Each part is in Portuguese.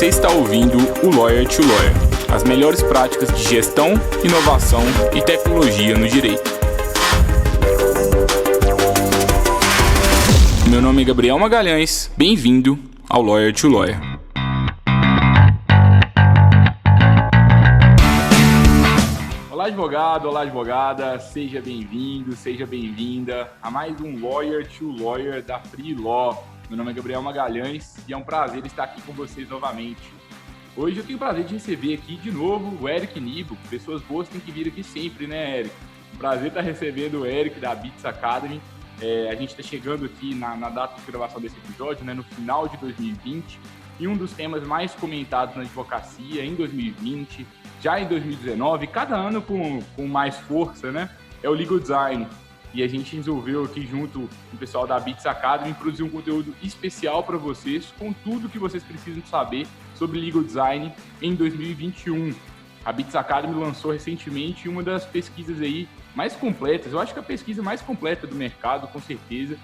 Você está ouvindo o Lawyer to Lawyer, as melhores práticas de gestão, inovação e tecnologia no direito. Meu nome é Gabriel Magalhães, bem-vindo ao Lawyer to Lawyer. Olá advogado, olá advogada, seja bem-vindo, seja bem-vinda a mais um Lawyer to Lawyer da Free Law. Meu nome é Gabriel Magalhães e é um prazer estar aqui com vocês novamente. Hoje eu tenho o prazer de receber aqui de novo o Eric Nibo. Pessoas boas têm que vir aqui sempre, né, Eric? Um prazer estar recebendo o Eric da Bits Academy. A gente está chegando aqui na data de gravação desse episódio, né, no final de 2020, e um dos temas mais comentados na advocacia em 2020, já em 2019, cada ano com mais força, né, é o Legal Design. E a gente resolveu aqui junto com o pessoal da Bits Academy produzir um conteúdo especial para vocês, com tudo que vocês precisam saber sobre Legal Design em 2021. A Bits Academy lançou recentemente uma das pesquisas aí mais completas, eu acho que a pesquisa mais completa do mercado, com certeza.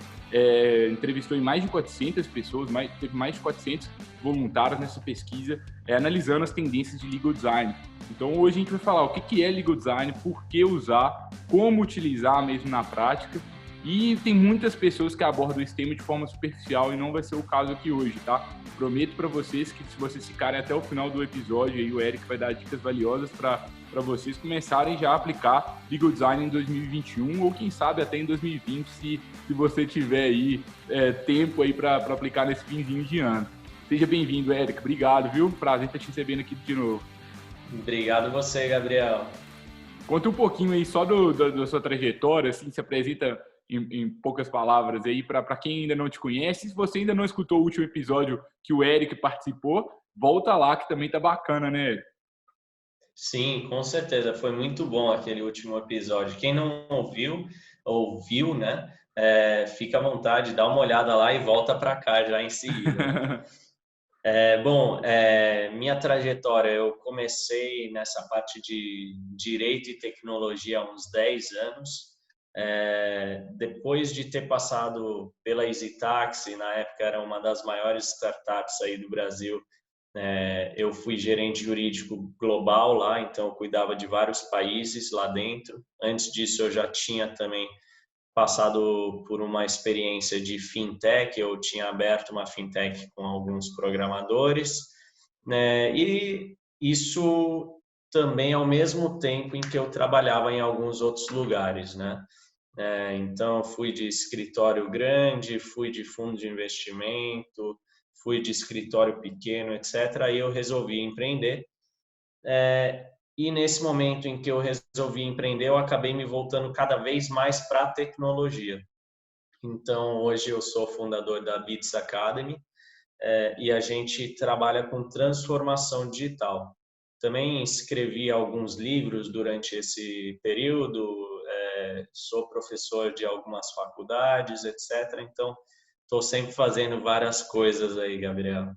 Entrevistou em mais de 400 pessoas, teve mais de 400 voluntários nessa pesquisa, analisando as tendências de Legal Design. Então hoje a gente vai falar o que é Legal Design, por que usar, como utilizar mesmo na prática. E tem muitas pessoas que abordam esse tema de forma superficial e não vai ser o caso aqui hoje, tá? Prometo para vocês que se vocês ficarem até o final do episódio, aí o Eric vai dar dicas valiosas para vocês começarem já a aplicar Legal Design em 2021 ou quem sabe até em 2020, se você tiver aí tempo aí para aplicar nesse finzinho de ano. Seja bem-vindo, Eric. Obrigado, viu? Prazer estar te recebendo aqui de novo. Obrigado você, Gabriel. Conta um pouquinho aí só da sua trajetória, assim, se apresenta em poucas palavras aí para quem ainda não te conhece. Se você ainda não escutou o último episódio que o Eric participou, volta lá que também tá bacana, né, Eric? Sim, com certeza. Foi muito bom aquele último episódio. Quem não ouviu, né? Fica à vontade, dá uma olhada lá e volta para cá já em seguida. Minha trajetória, eu comecei nessa parte de Direito e Tecnologia há uns 10 anos. Depois de ter passado pela EasyTaxi, na época era uma das maiores startups aí do Brasil, eu fui gerente jurídico global lá, então eu cuidava de vários países lá dentro. Antes disso eu já tinha também passado por uma experiência de fintech, eu tinha aberto uma fintech com alguns programadores, né? E isso também ao mesmo tempo em que eu trabalhava em alguns outros lugares, né? Então, fui de escritório grande, fui de fundo de investimento, fui de escritório pequeno, etc. Aí eu resolvi empreender. E nesse momento em que eu resolvi empreender, eu acabei me voltando cada vez mais para a tecnologia. Então, hoje eu sou fundador da Bits Academy e a gente trabalha com transformação digital. Também escrevi alguns livros durante esse período, sou professor de algumas faculdades, etc. Então, estou sempre fazendo várias coisas aí, Gabriel.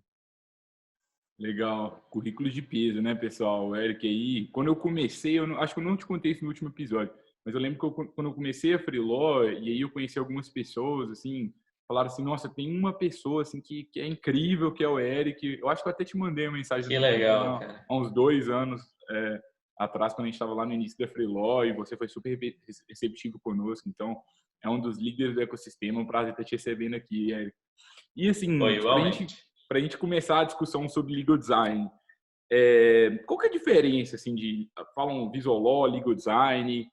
Legal. Currículo de peso, né, pessoal? O Eric aí, quando eu comecei, acho que eu não te contei isso no último episódio, mas eu lembro que quando eu comecei a Free Law, e aí eu conheci algumas pessoas, assim, falaram assim, nossa, tem uma pessoa, assim, que é incrível, que é o Eric. Eu acho que eu até te mandei uma mensagem. Que legal, cara. Há uns 2 anos atrás, quando a gente estava lá no início da Free Law, e você foi super receptivo conosco. Então, é um dos líderes do ecossistema. Um prazer estar te recebendo aqui, Eric. E, assim, para a gente começar a discussão sobre Legal Design, qual que é a diferença, assim, falam Visual Law, Legal Design,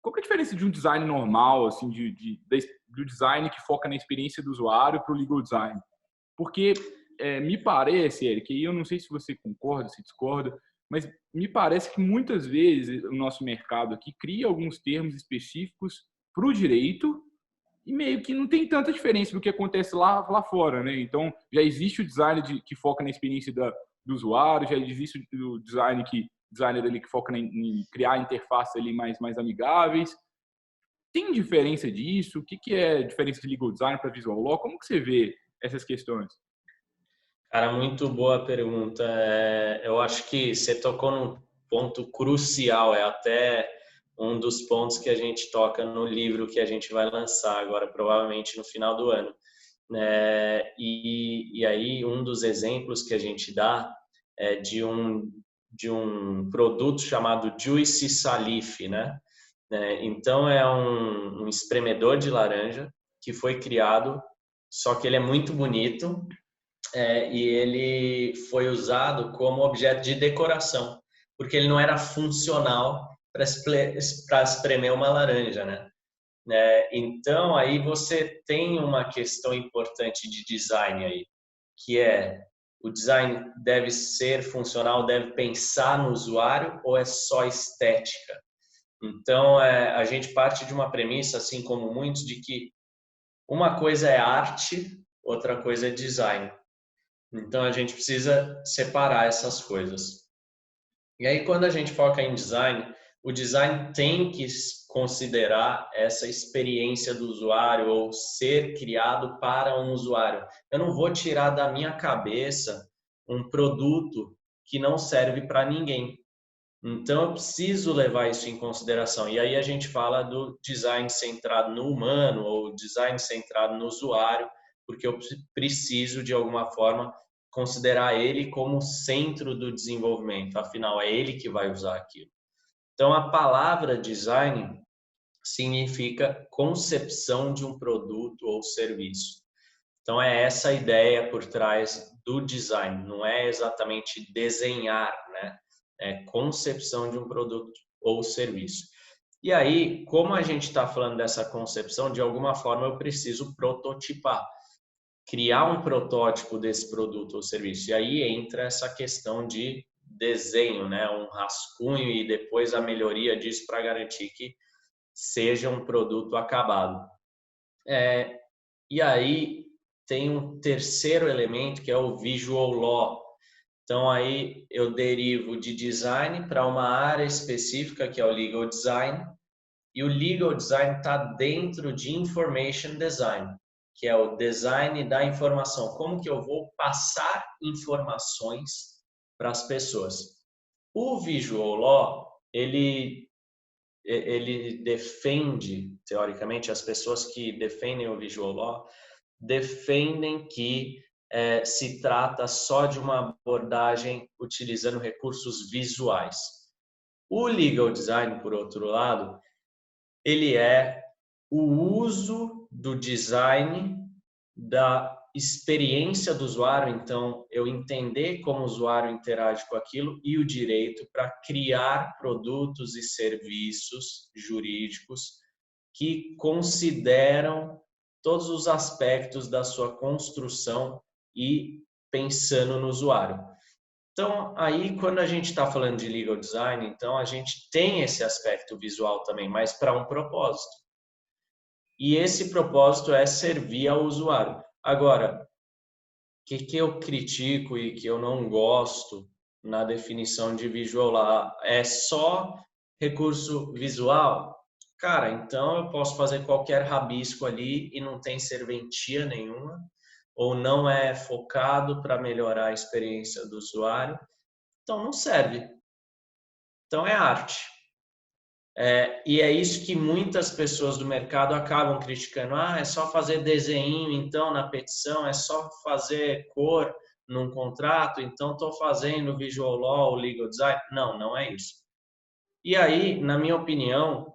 qual que é a diferença de um design normal, assim, do design que foca na experiência do usuário para o Legal Design? Porque me parece, Eric, e eu não sei se você concorda, se discorda, mas me parece que muitas vezes o nosso mercado aqui cria alguns termos específicos para o direito e meio que não tem tanta diferença do que acontece lá fora, né? Então, já existe o design que foca na experiência do usuário, já existe o designer ali que foca em criar interfaces ali mais amigáveis. Tem diferença disso? O que é a diferença de Legal Design para Visual Law? Como que você vê essas questões? Cara, muito boa pergunta. Eu acho que você tocou num ponto crucial, é até um dos pontos que a gente toca no livro que a gente vai lançar agora, provavelmente no final do ano. E aí um dos exemplos que a gente dá é de um produto chamado Juicy Salif, né? Então é um espremedor de laranja que foi criado, só que ele é muito bonito, e ele foi usado como objeto de decoração, porque ele não era funcional para espremer uma laranja, né? Então aí você tem uma questão importante de design aí, que é: o design deve ser funcional, deve pensar no usuário ou é só estética? Então a gente parte de uma premissa, assim como muitos, de que uma coisa é arte, outra coisa é design. Então a gente precisa separar essas coisas. E aí quando a gente foca em design, o design tem que considerar essa experiência do usuário ou ser criado para um usuário. Eu não vou tirar da minha cabeça um produto que não serve para ninguém. Então eu preciso levar isso em consideração. E aí a gente fala do design centrado no humano ou design centrado no usuário, porque eu preciso de alguma forma considerar ele como centro do desenvolvimento. Afinal, é ele que vai usar aquilo. Então a palavra design significa concepção de um produto ou serviço. Então é essa a ideia por trás do design, não é exatamente desenhar, né? É concepção de um produto ou serviço. E aí, como a gente está falando dessa concepção, de alguma forma eu preciso prototipar, criar um protótipo desse produto ou serviço. E aí entra essa questão de desenho, né? Um rascunho e depois a melhoria disso para garantir que seja um produto acabado. E aí tem um terceiro elemento que é o visual law. Então aí eu derivo de design para uma área específica que é o legal design, e o legal design está dentro de information design, que é o design da informação. Como que eu vou passar informações para as pessoas? O visual law, ele defende, teoricamente, as pessoas que defendem o visual law defendem que se trata só de uma abordagem utilizando recursos visuais. O legal design, por outro lado, ele é o uso do design da experiência do usuário, então eu entender como o usuário interage com aquilo e o direito para criar produtos e serviços jurídicos que consideram todos os aspectos da sua construção e pensando no usuário. Então, aí, quando a gente está falando de legal design, então a gente tem esse aspecto visual também, mas para um propósito. E esse propósito é servir ao usuário. Agora, o que eu critico e que eu não gosto na definição de visual law? É só recurso visual? Cara, então eu posso fazer qualquer rabisco ali e não tem serventia nenhuma, ou não é focado para melhorar a experiência do usuário, então não serve. Então é arte. E é isso que muitas pessoas do mercado acabam criticando. Ah, é só fazer desenho, então, na petição, é só fazer cor num contrato, então estou fazendo visual law, legal design. Não, não é isso. E aí, na minha opinião,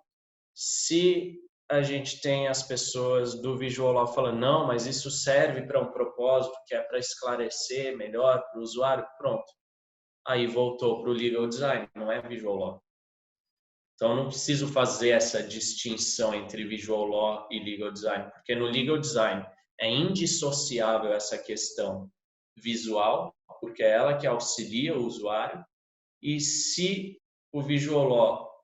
se a gente tem as pessoas do visual law falando, não, mas isso serve para um propósito, que é para esclarecer melhor para o usuário, pronto. Aí voltou para o legal design, não é visual law. Então, eu não preciso fazer essa distinção entre visual law e legal design, porque no legal design é indissociável essa questão visual, porque é ela que auxilia o usuário, e se o visual law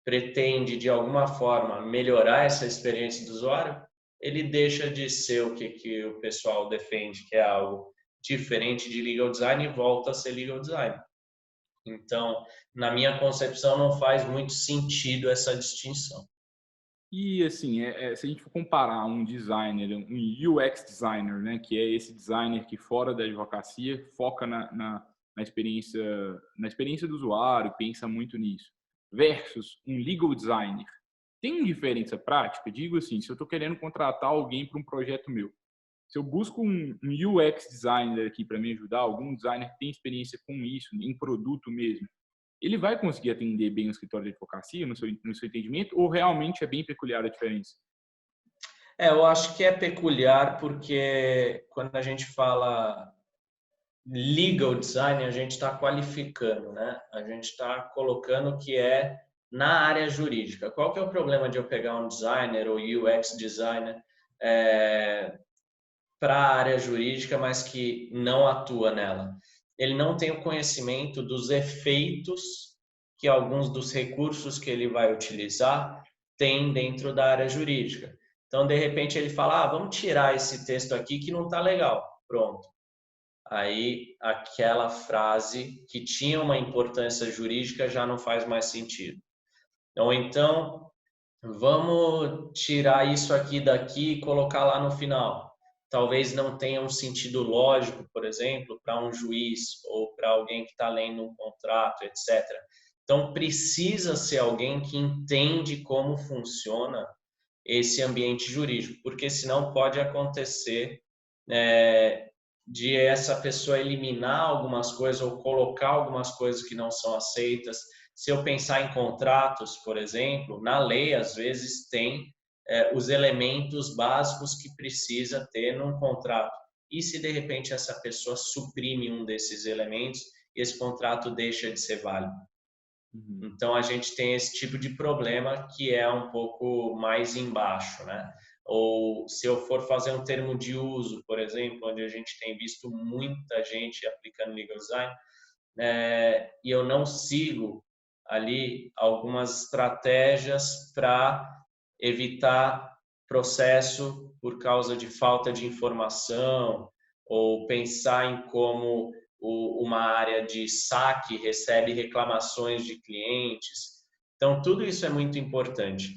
pretende, de alguma forma, melhorar essa experiência do usuário, ele deixa de ser o que o pessoal defende, que é algo diferente de legal design, e volta a ser legal design. Então, na minha concepção, não faz muito sentido essa distinção. E assim, se a gente for comparar um designer, um UX designer, né, que é esse designer que fora da advocacia foca na experiência do usuário, pensa muito nisso, versus um legal designer, tem diferença prática? Digo assim, se eu estou querendo contratar alguém para um projeto meu, Se eu busco um UX designer aqui para me ajudar, algum designer que tem experiência com isso, em produto mesmo, ele vai conseguir atender bem o escritório de advocacia, no seu entendimento, ou realmente é bem peculiar a diferença? Eu acho que é peculiar porque quando a gente fala legal design, a gente está qualificando, né? A gente está colocando que é na área jurídica. Qual que é o problema de eu pegar um designer ou UX designer para a área jurídica, mas que não atua nela? Ele não tem o conhecimento dos efeitos que alguns dos recursos que ele vai utilizar têm dentro da área jurídica. Então, de repente, ele fala, vamos tirar esse texto aqui que não está legal. Pronto. Aí, aquela frase que tinha uma importância jurídica já não faz mais sentido. Ou então, vamos tirar isso aqui daqui e colocar lá no final. Talvez não tenha um sentido lógico, por exemplo, para um juiz ou para alguém que está lendo um contrato, etc. Então, precisa ser alguém que entende como funciona esse ambiente jurídico, porque senão pode acontecer de essa pessoa eliminar algumas coisas ou colocar algumas coisas que não são aceitas. Se eu pensar em contratos, por exemplo, na lei, às vezes, tem os elementos básicos que precisa ter num contrato. E se, de repente, essa pessoa suprime um desses elementos, esse contrato deixa de ser válido. Então, a gente tem esse tipo de problema que é um pouco mais embaixo, né? Ou se eu for fazer um termo de uso, por exemplo, onde a gente tem visto muita gente aplicando legal design, e eu não sigo ali algumas estratégias para evitar processo por causa de falta de informação ou pensar em como uma área de saque recebe reclamações de clientes. Então, tudo isso é muito importante,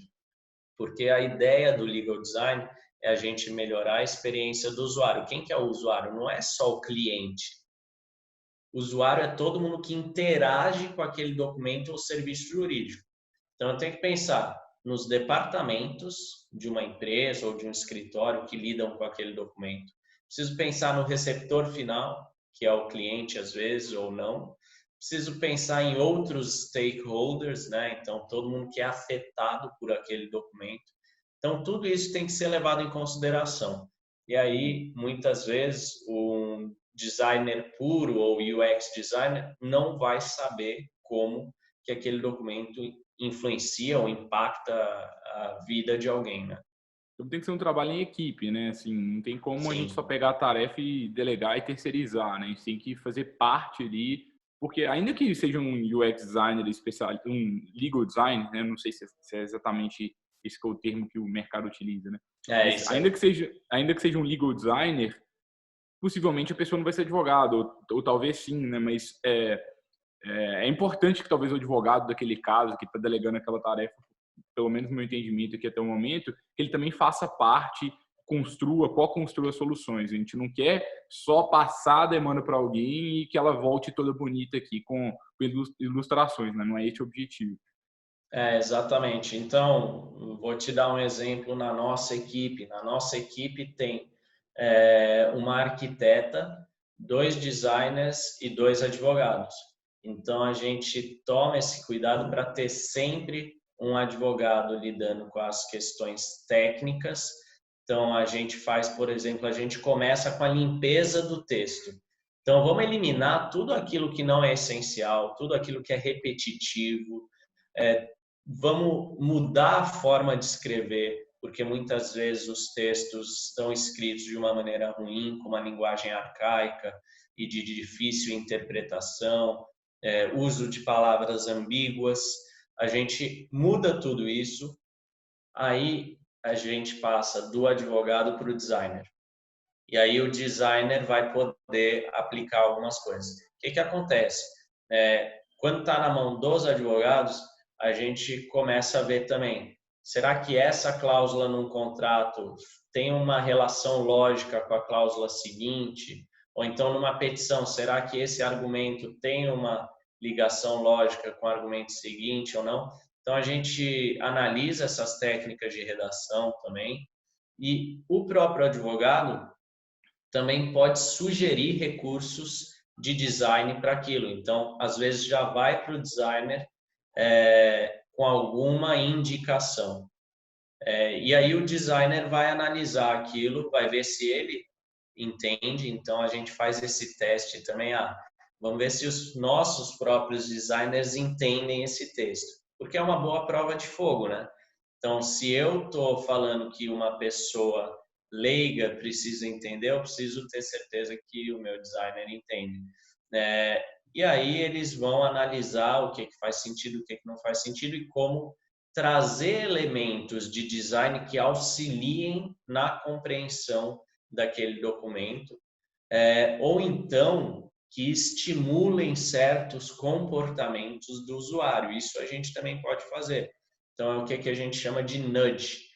porque a ideia do legal design é a gente melhorar a experiência do usuário. Quem que é o usuário? Não é só o cliente. O usuário é todo mundo que interage com aquele documento ou serviço jurídico. Então, eu tenho que pensar nos departamentos de uma empresa ou de um escritório que lidam com aquele documento. Preciso pensar no receptor final, que é o cliente às vezes ou não. Preciso pensar em outros stakeholders, né? Então, todo mundo que é afetado por aquele documento. Então, tudo isso tem que ser levado em consideração. E aí, muitas vezes, um designer puro ou UX designer não vai saber como que aquele documento influencia ou impacta a vida de alguém, né? Então tem que ser um trabalho em equipe, né? Assim, não tem como a gente só Sim, pegar a tarefa e delegar e terceirizar, né? A gente tem que fazer parte ali, porque ainda que seja um UX designer especial, um legal designer, né? Não sei se é exatamente esse que é o termo que o mercado utiliza, né? é Mas isso aí. ainda que seja um legal designer, possivelmente a pessoa não vai ser advogado, ou talvez sim, né? Mas é importante que talvez o advogado daquele caso que está delegando aquela tarefa, pelo menos no meu entendimento aqui até o momento, que ele também faça parte, co-construa soluções. A gente não quer só passar a demanda para alguém e que ela volte toda bonita aqui com ilustrações, né? Não é esse o objetivo. Exatamente. Então, vou te dar um exemplo na nossa equipe. Na nossa equipe tem uma arquiteta, 2 designers e 2 advogados. Então, a gente toma esse cuidado para ter sempre um advogado lidando com as questões técnicas. Então, a gente faz, por exemplo, a gente começa com a limpeza do texto. Então, vamos eliminar tudo aquilo que não é essencial, tudo aquilo que é repetitivo, vamos mudar a forma de escrever, porque muitas vezes os textos estão escritos de uma maneira ruim, com uma linguagem arcaica e de difícil interpretação, uso de palavras ambíguas. A gente muda tudo isso, aí a gente passa do advogado para o designer. E aí o designer vai poder aplicar algumas coisas. O que acontece? Quando está na mão dos advogados, a gente começa a ver também, será que essa cláusula num contrato tem uma relação lógica com a cláusula seguinte? Ou então numa petição, será que esse argumento tem uma ligação lógica com o argumento seguinte ou não? Então a gente analisa essas técnicas de redação também, e o próprio advogado também pode sugerir recursos de design para aquilo. Então, às vezes já vai para o designer com alguma indicação. E aí o designer vai analisar aquilo, vai ver se ele entende. Então, a gente faz esse teste também. Vamos ver se os nossos próprios designers entendem esse texto. Porque é uma boa prova de fogo, né? Então, se eu estou falando que uma pessoa leiga precisa entender, eu preciso ter certeza que o meu designer entende. E aí eles vão analisar o que faz sentido, o que não faz sentido e como trazer elementos de design que auxiliem na compreensão daquele documento, ou então que estimulem certos comportamentos do usuário. Isso a gente também pode fazer. Então, é o que a gente chama de nudge.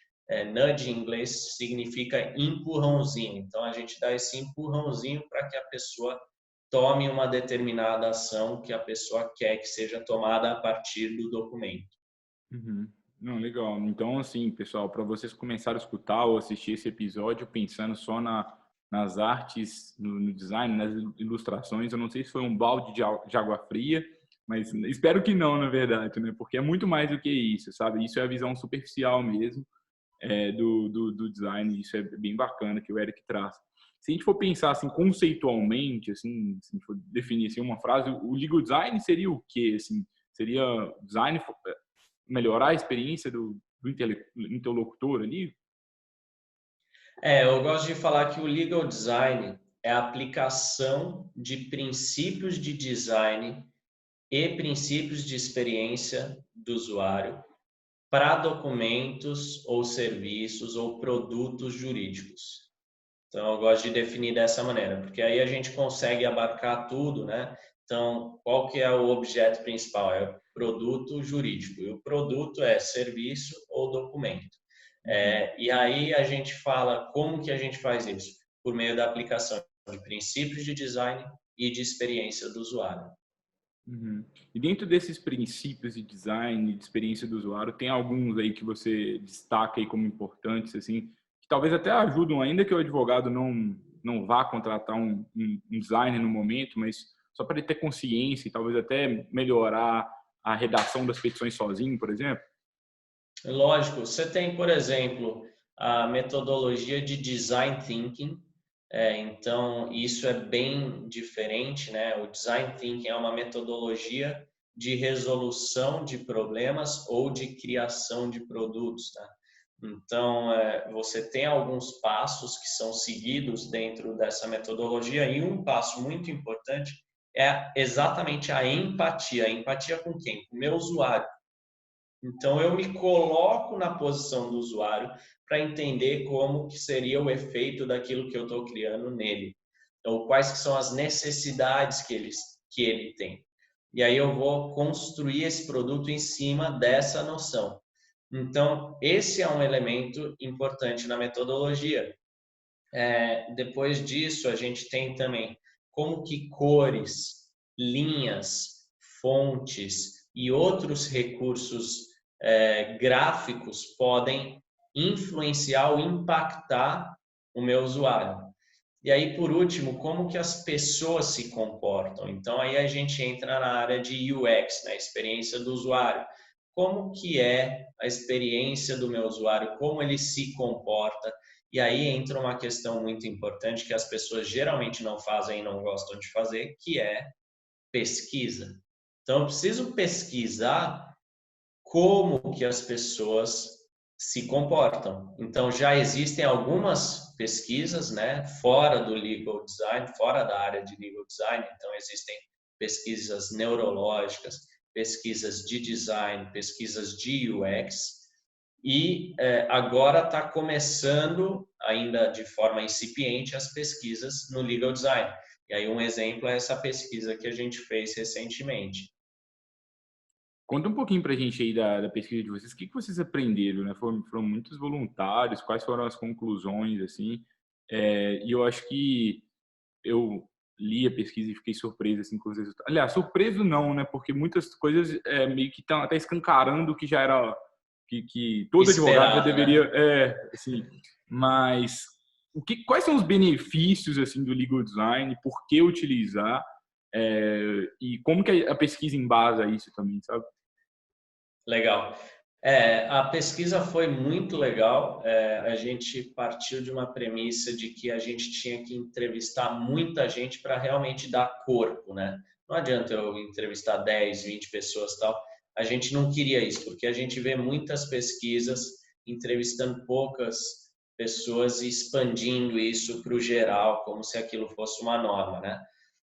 Nudge em inglês significa empurrãozinho. Então, a gente dá esse empurrãozinho para que a pessoa tome uma determinada ação que a pessoa quer que seja tomada a partir do documento. Uhum. Não, legal. Então, assim, pessoal, para vocês começarem a escutar ou assistir esse episódio pensando só nas artes, no design, nas ilustrações, eu não sei se foi um balde de água fria, mas espero que não, na verdade, né? Porque é muito mais do que isso, sabe? Isso é a visão superficial mesmo do design, isso é bem bacana que o Eric traz. Se a gente for pensar assim conceitualmente, assim, se a gente for definir assim, uma frase, o legal design seria o quê? Assim, seria design melhorar a experiência do interlocutor ali? Eu gosto de falar que o legal design é a aplicação de princípios de design e princípios de experiência do usuário para documentos ou serviços ou produtos jurídicos. Então, eu gosto de definir dessa maneira, porque aí a gente consegue abarcar tudo, né? Então, qual que é o objeto principal? É o produto jurídico. E o produto é serviço ou documento. E aí a gente fala como que a gente faz isso? Por meio da aplicação de princípios de design e de experiência do usuário. Uhum. E dentro desses princípios de design, de experiência do usuário, tem alguns aí que você destaca aí como importantes, assim, que talvez até ajudam, ainda que o advogado não vá contratar um designer no momento, mas só para ele ter consciência e talvez até melhorar a redação das petições sozinho, por exemplo? Lógico, você tem, por exemplo, a metodologia de design thinking. Então, isso é bem diferente, né? O design thinking é uma metodologia de resolução de problemas ou de criação de produtos, né? Então, você tem alguns passos que são seguidos dentro dessa metodologia e um passo muito importante é exatamente a empatia. A empatia com quem? Com o meu usuário. Então, eu me coloco na posição do usuário para entender como que seria o efeito daquilo que eu estou criando nele. Então, quais que são as necessidades que ele tem. E aí eu vou construir esse produto em cima dessa noção. Então, esse é um elemento importante na metodologia. Depois disso, a gente tem também como que cores, linhas, fontes e outros recursos gráficos podem influenciar ou impactar o meu usuário. E aí, por último, como que as pessoas se comportam? Então, aí a gente entra na área de UX, na experiência do usuário. Como que é a experiência do meu usuário? Como ele se comporta? E aí entra uma questão muito importante que as pessoas geralmente não fazem e não gostam de fazer, que é pesquisa. Então, eu preciso pesquisar como que as pessoas se comportam. Então, já existem algumas pesquisas, né, fora do legal design, fora da área de legal design. Então, existem pesquisas neurológicas, pesquisas de design, pesquisas de UX. E agora está começando, ainda de forma incipiente, as pesquisas no legal design. E aí um exemplo é essa pesquisa que a gente fez recentemente. Conta um pouquinho para a gente aí da pesquisa de vocês. O que vocês aprenderam, né? Foram muitos voluntários. Quais foram as conclusões, assim? E eu acho que eu li a pesquisa e fiquei surpreso, assim, com os resultados. Aliás, surpreso não, né? Porque muitas coisas meio que estão até escancarando o que já era... Que todo advogado já Esperado, deveria... né? assim, mas quais são os benefícios assim do legal design, por que utilizar e como que a pesquisa embasa isso também, sabe? Legal. A pesquisa foi muito legal. A gente partiu de uma premissa de que a gente tinha que entrevistar muita gente para realmente dar corpo, né? Não adianta eu entrevistar 10, 20 pessoas e tal. A gente não queria isso, porque a gente vê muitas pesquisas entrevistando poucas pessoas e expandindo isso para o geral, como se aquilo fosse uma norma, né?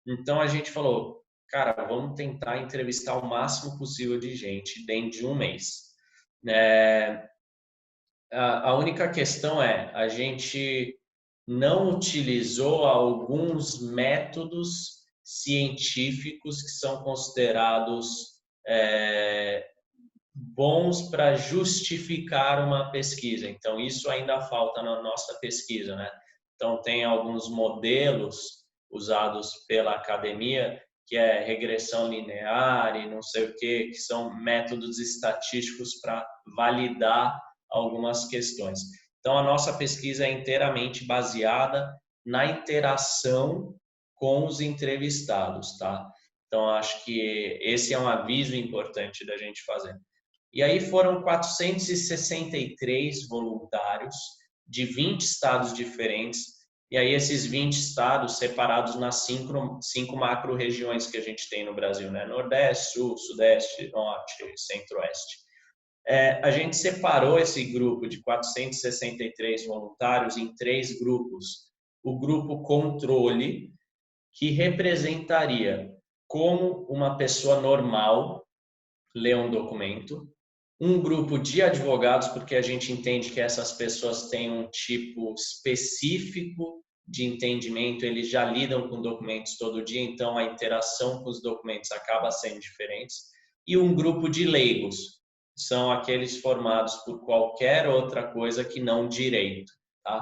Então a gente falou, cara, vamos tentar entrevistar o máximo possível de gente dentro de um mês. A única questão a gente não utilizou alguns métodos científicos que são considerados bons para justificar uma pesquisa. Então, isso ainda falta na nossa pesquisa, né? Então, tem alguns modelos usados pela academia, que é regressão linear e não sei o que são métodos estatísticos para validar algumas questões. Então, a nossa pesquisa é inteiramente baseada na interação com os entrevistados, tá? Então, acho que esse é um aviso importante da gente fazer. E aí foram 463 voluntários de 20 estados diferentes. E aí esses 20 estados separados nas cinco macro-regiões que a gente tem no Brasil, né? Nordeste, Sul, Sudeste, Norte, Centro-Oeste. A gente separou esse grupo de 463 voluntários em 3 grupos. O grupo controle, que representaria como uma pessoa normal lê um documento. Um grupo de advogados, porque a gente entende que essas pessoas têm um tipo específico de entendimento, eles já lidam com documentos todo dia, então a interação com os documentos acaba sendo diferente. E um grupo de leigos, são aqueles formados por qualquer outra coisa que não direito, tá?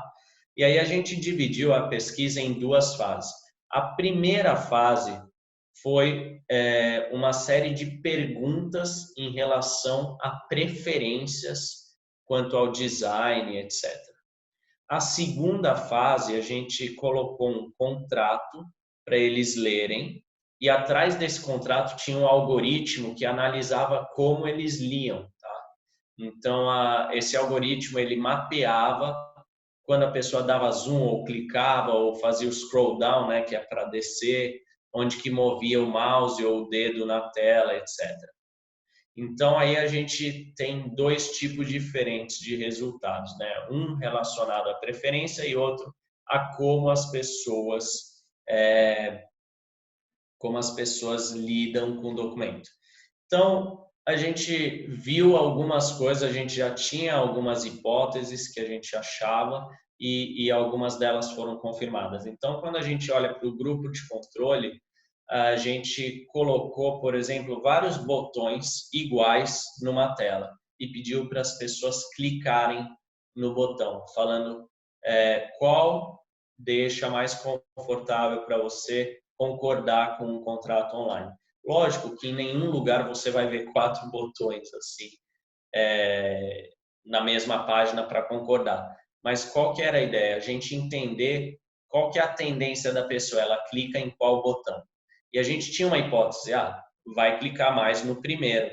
E aí a gente dividiu a pesquisa em 2 fases. A primeira fase foi uma série de perguntas em relação a preferências quanto ao design, etc. A segunda fase, a gente colocou um contrato para eles lerem e atrás desse contrato tinha um algoritmo que analisava como eles liam, tá? Então, esse algoritmo, ele mapeava quando a pessoa dava zoom ou clicava ou fazia o scroll down, né, que é para descer, onde que movia o mouse ou o dedo na tela, etc. Então, aí a gente tem 2 tipos diferentes de resultados, né? Um relacionado à preferência e outro a como as pessoas lidam com o documento. Então, a gente viu algumas coisas, a gente já tinha algumas hipóteses que a gente achava e algumas delas foram confirmadas. Então, quando a gente olha para o grupo de controle, a gente colocou, por exemplo, vários botões iguais numa tela e pediu para as pessoas clicarem no botão, falando qual deixa mais confortável para você concordar com um contrato online. Lógico que em nenhum lugar você vai ver 4 botões assim na mesma página para concordar. Mas qual que era a ideia? A gente entender qual que é a tendência da pessoa, ela clica em qual botão. E a gente tinha uma hipótese, vai clicar mais no primeiro.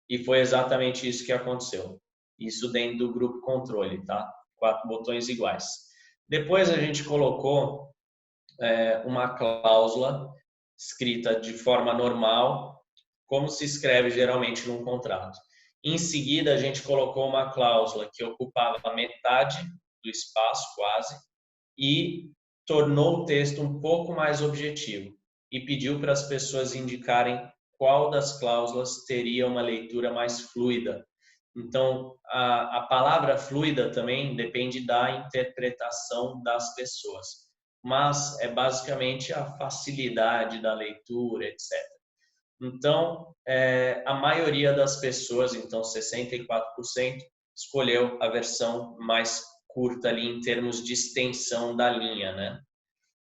E foi exatamente isso que aconteceu. Isso dentro do grupo controle, tá? 4 botões iguais. Depois a gente colocou uma cláusula escrita de forma normal, como se escreve geralmente num contrato. Em seguida, a gente colocou uma cláusula que ocupava metade do espaço, quase, e tornou o texto um pouco mais objetivo e pediu para as pessoas indicarem qual das cláusulas teria uma leitura mais fluida. Então, a palavra fluida também depende da interpretação das pessoas, mas é basicamente a facilidade da leitura, etc. Então, a maioria das pessoas, então 64%, escolheu a versão mais curta ali em termos de extensão da linha,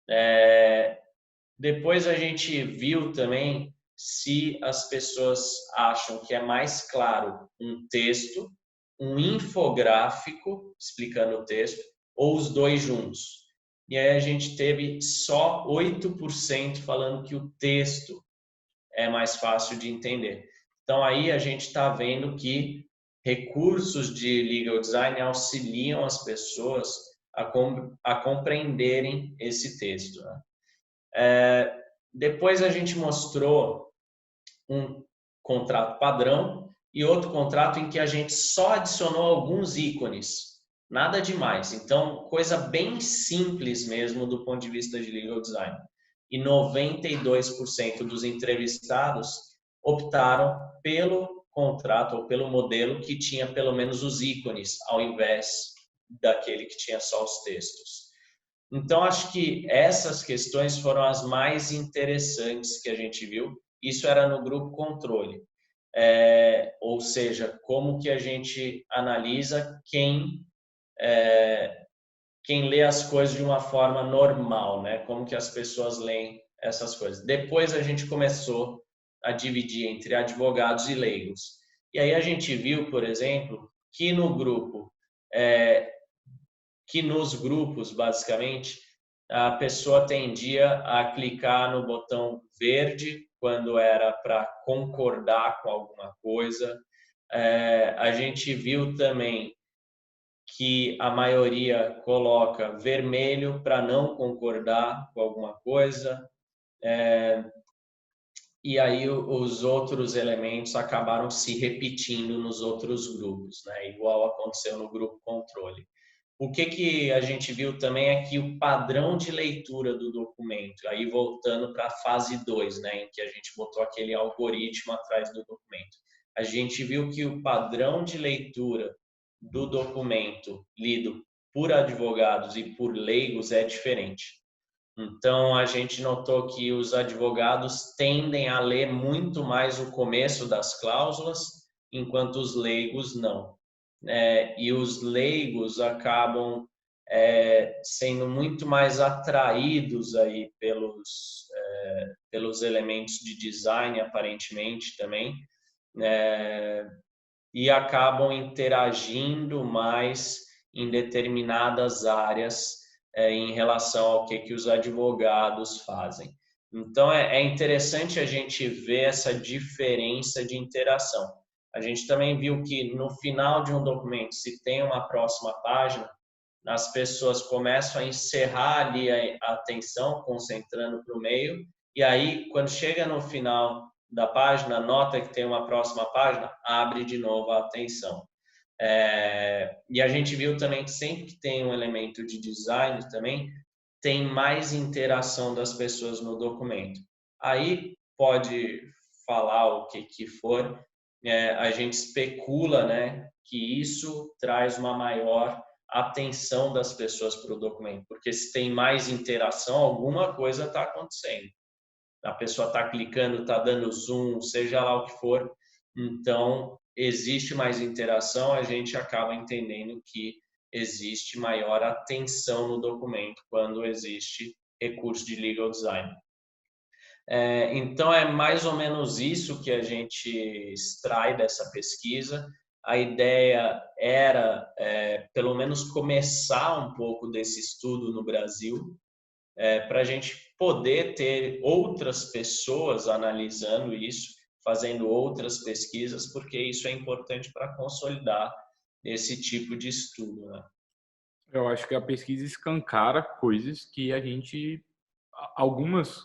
né? Depois a gente viu também se as pessoas acham que é mais claro um texto, um infográfico explicando o texto, ou os dois juntos. E aí a gente teve só 8% falando que o texto é mais fácil de entender. Então aí a gente está vendo que recursos de legal design auxiliam as pessoas a compreenderem esse texto, né? Depois a gente mostrou um contrato padrão e outro contrato em que a gente só adicionou alguns ícones, nada demais. Então, coisa bem simples mesmo do ponto de vista de legal design. E 92% dos entrevistados optaram pelo contrato ou pelo modelo que tinha pelo menos os ícones, ao invés daquele que tinha só os textos. Então, acho que essas questões foram as mais interessantes que a gente viu. Isso era no grupo controle. Ou seja, como que a gente analisa quem lê as coisas de uma forma normal, né? Como que as pessoas leem essas coisas. Depois a gente começou a dividir entre advogados e leigos. E aí a gente viu, por exemplo, que no grupo, que nos grupos, basicamente, a pessoa tendia a clicar no botão verde quando era para concordar com alguma coisa. A gente viu também que a maioria coloca vermelho para não concordar com alguma coisa. E aí os outros elementos acabaram se repetindo nos outros grupos, né? Igual aconteceu no grupo controle. O que a gente viu também é que o padrão de leitura do documento, aí voltando para a fase 2, né, em que a gente botou aquele algoritmo atrás do documento, a gente viu que o padrão de leitura do documento lido por advogados e por leigos é diferente. Então, a gente notou que os advogados tendem a ler muito mais o começo das cláusulas, enquanto os leigos não. E os leigos acabam sendo muito mais atraídos aí pelos elementos de design, aparentemente também, e acabam interagindo mais em determinadas áreas em relação ao que os advogados fazem. Então, é interessante a gente ver essa diferença de interação. A gente também viu que no final de um documento, se tem uma próxima página, as pessoas começam a encerrar ali a atenção, concentrando para o meio, e aí, quando chega no final da página, nota que tem uma próxima página, abre de novo a atenção. E a gente viu também que sempre que tem um elemento de design também, tem mais interação das pessoas no documento. Aí pode falar o que for, a gente especula, né, que isso traz uma maior atenção das pessoas para o documento, porque se tem mais interação, alguma coisa está acontecendo. A pessoa está clicando, está dando zoom, seja lá o que for, então existe mais interação, a gente acaba entendendo que existe maior atenção no documento quando existe recurso de legal design. Então, é mais ou menos isso que a gente extrai dessa pesquisa. A ideia era, pelo menos, começar um pouco desse estudo no Brasil, para a gente poder ter outras pessoas analisando isso, fazendo outras pesquisas, porque isso é importante para consolidar esse tipo de estudo, né? Eu acho que a pesquisa escancara coisas que a gente, algumas,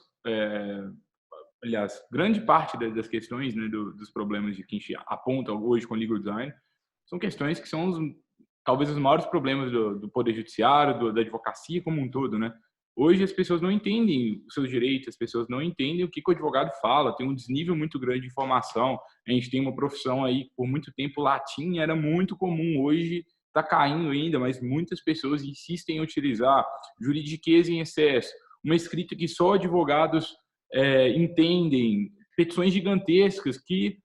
aliás, grande parte das questões, né, dos problemas de que a gente aponta hoje com legal design, são questões que são talvez os maiores problemas do poder judiciário, da advocacia como um todo, né? Hoje as pessoas não entendem os seus direitos, as pessoas não entendem o que o advogado fala, tem um desnível muito grande de informação. A gente tem uma profissão aí, por muito tempo, latim era muito comum, hoje está caindo ainda, mas muitas pessoas insistem em utilizar juridiquês em excesso, uma escrita que só advogados entendem, petições gigantescas que,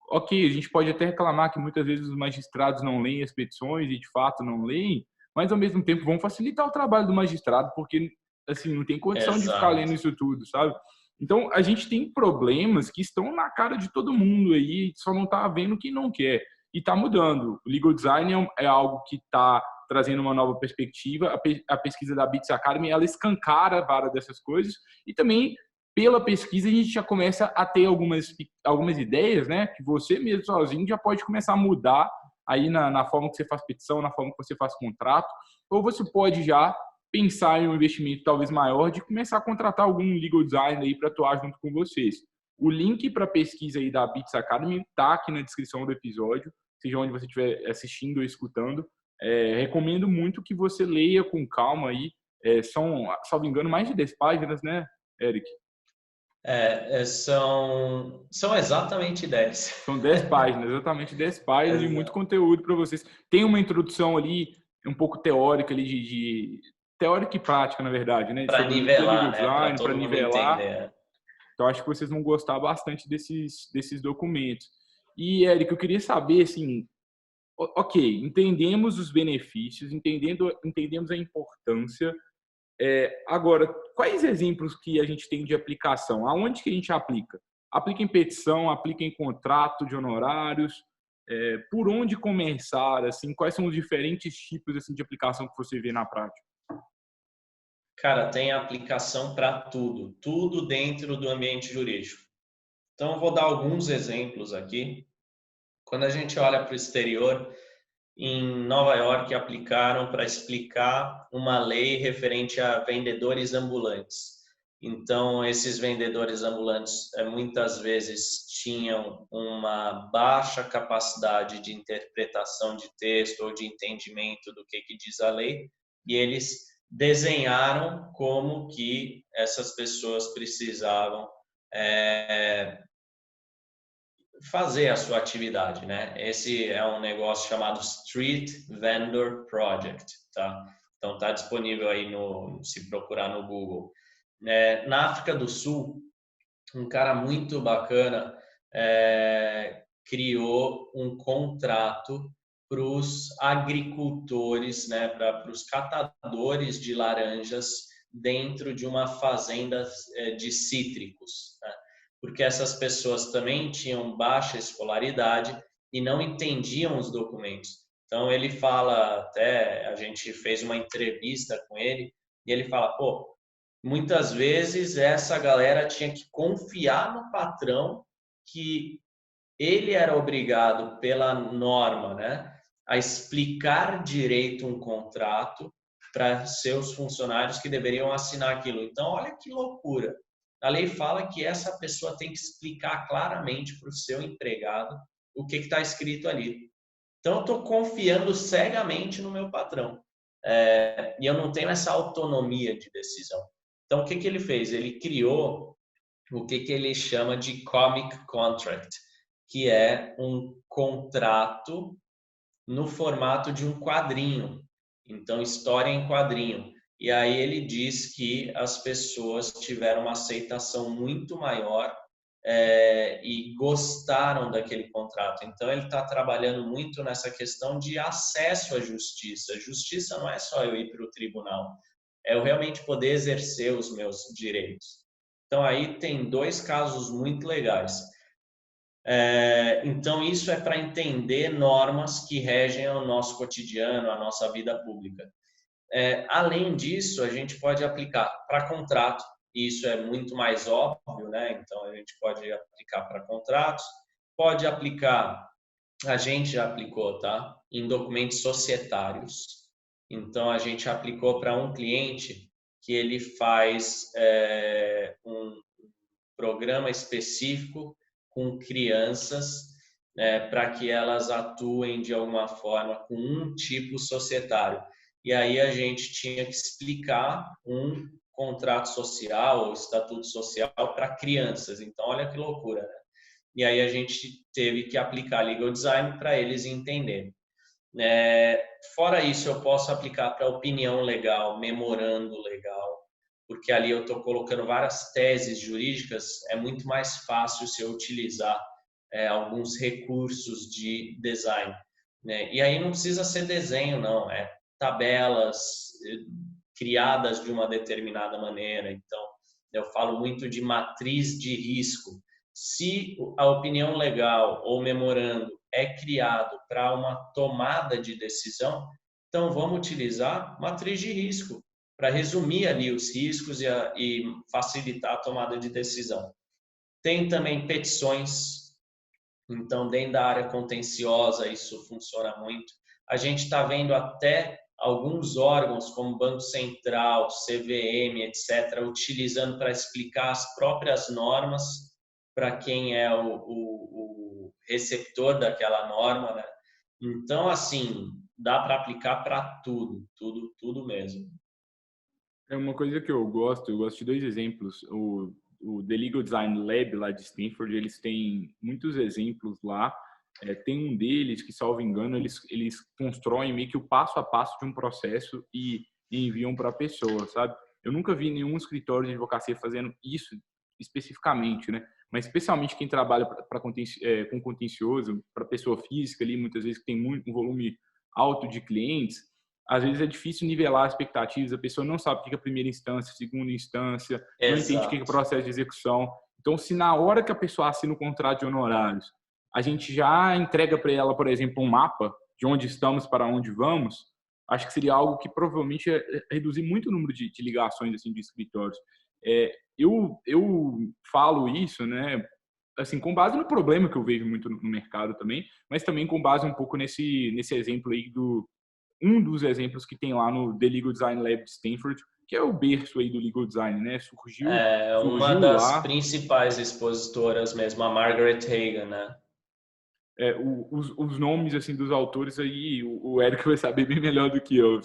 ok, a gente pode até reclamar que muitas vezes os magistrados não leem as petições e de fato não leem, mas ao mesmo tempo vão facilitar o trabalho do magistrado, porque assim, não tem condição de ficar lendo isso tudo, sabe? Então, a gente tem problemas que estão na cara de todo mundo aí, só não está vendo quem não quer. E está mudando. O legal design é algo que está trazendo uma nova perspectiva. A pesquisa da Bits Academy, ela escancara várias dessas coisas, e também pela pesquisa a gente já começa a ter algumas ideias, né, que você mesmo sozinho já pode começar a mudar aí na forma que você faz petição, na forma que você faz contrato, ou você pode já pensar em um investimento talvez maior de começar a contratar algum legal designer aí para atuar junto com vocês. O link para a pesquisa aí da Bits Academy está aqui na descrição do episódio, seja onde você estiver assistindo ou escutando. Recomendo muito que você leia com calma aí. São, salvo engano, mais de 10 páginas, né, Eric? São exatamente 10. São 10 páginas, exatamente 10 páginas de muito conteúdo para vocês. Tem uma introdução ali, um pouco teórica ali, teórica e prática, na verdade, né? Para nivelar, né? Para todo mundo entender. Então, acho que vocês vão gostar bastante desses documentos. E, Eric, eu queria saber, assim, ok, entendemos os benefícios, entendemos a importância. Agora, quais exemplos que a gente tem de aplicação? Aonde que a gente aplica? Aplica em petição, aplica em contrato de honorários? Por onde começar? Assim, quais são os diferentes tipos assim, de aplicação que você vê na prática? Cara, tem aplicação para tudo dentro do ambiente jurídico. Então, eu vou dar alguns exemplos aqui. Quando a gente olha para o exterior, em Nova York aplicaram para explicar uma lei referente a vendedores ambulantes. Então, esses vendedores ambulantes muitas vezes tinham uma baixa capacidade de interpretação de texto ou de entendimento do que diz a lei, e eles desenharam como que essas pessoas precisavam fazer a sua atividade, né? Esse é um negócio chamado Street Vendor Project, tá? Então tá disponível aí se procurar no Google. Na África do Sul, um cara muito bacana criou um contrato para os agricultores, né? Para os catadores de laranjas dentro de uma fazenda de cítricos, né? Porque essas pessoas também tinham baixa escolaridade e não entendiam os documentos. Então ele fala, até a gente fez uma entrevista com ele, e ele fala, pô, muitas vezes essa galera tinha que confiar no patrão que ele era obrigado pela norma, né, a explicar direito um contrato para seus funcionários que deveriam assinar aquilo. Então, olha que loucura. A lei fala que essa pessoa tem que explicar claramente para o seu empregado o que está escrito ali. Então, eu estou confiando cegamente no meu patrão. E eu não tenho essa autonomia de decisão. Então, o que ele fez? Ele criou o que ele chama de comic contract, que é um contrato no formato de um quadrinho. Então, história em quadrinho. E aí ele diz que as pessoas tiveram uma aceitação muito maior e gostaram daquele contrato. Então, ele está trabalhando muito nessa questão de acesso à justiça. Justiça não é só eu ir para o tribunal, é eu realmente poder exercer os meus direitos. Então, aí tem 2 casos muito legais. Então, isso é para entender normas que regem o nosso cotidiano, a nossa vida pública. Além disso, a gente pode aplicar para contrato, e isso é muito mais óbvio, né? Então, a gente pode aplicar para contratos, pode aplicar, a gente já aplicou, tá? Em documentos societários. Então, a gente aplicou para um cliente que ele faz um programa específico com crianças, para que elas atuem de alguma forma com um tipo societário. E aí a gente tinha que explicar um contrato social ou estatuto social para crianças. Então, olha que loucura, né? E aí a gente teve que aplicar legal design para eles entenderem. Fora isso, eu posso aplicar para opinião legal, memorando legal, porque ali eu estou colocando várias teses jurídicas, é muito mais fácil se eu utilizar alguns recursos de design, né? E aí não precisa ser desenho, não, tabelas criadas de uma determinada maneira. Então, eu falo muito de matriz de risco. Se a opinião legal ou memorando é criado para uma tomada de decisão, Então, vamos utilizar matriz de risco para resumir ali os riscos e facilitar a tomada de decisão. Tem também petições, então, dentro da área contenciosa, isso funciona muito. A gente está vendo até alguns órgãos, como Banco Central, CVM, etc., utilizando para explicar as próprias normas para quem é o receptor daquela norma, né? Então, assim, dá para aplicar para tudo, tudo, tudo mesmo. É uma coisa que eu gosto de dois exemplos. O The Legal Design Lab lá de Stanford, eles têm muitos exemplos lá. Tem um deles que, salvo engano, eles constroem meio que o passo a passo de um processo e enviam para a pessoa, sabe? Eu nunca vi nenhum escritório de advocacia fazendo isso especificamente, né? Mas especialmente quem trabalha com contencioso, para pessoa física ali, muitas vezes que tem um volume alto de clientes, às vezes é difícil nivelar as expectativas, a pessoa não sabe o que é a primeira instância, a segunda instância, não entende o que é o Exato. processo de execução. Então, se na hora que a pessoa assina o contrato de honorários, a gente já entrega para ela, por exemplo, um mapa de onde estamos para onde vamos, acho que seria algo que provavelmente ia reduzir muito o número de ligações assim, de escritórios. Eu falo isso, né, assim, com base no problema que eu vejo muito no mercado também, mas também com base um pouco nesse exemplo aí um dos exemplos que tem lá no The Legal Design Lab de Stanford, que é o berço aí do legal design, né? É uma Surgiu das lá. principais expositoras mesmo, a Margaret Hagan, né? Os nomes assim dos autores aí, o Érico vai saber bem melhor do que eu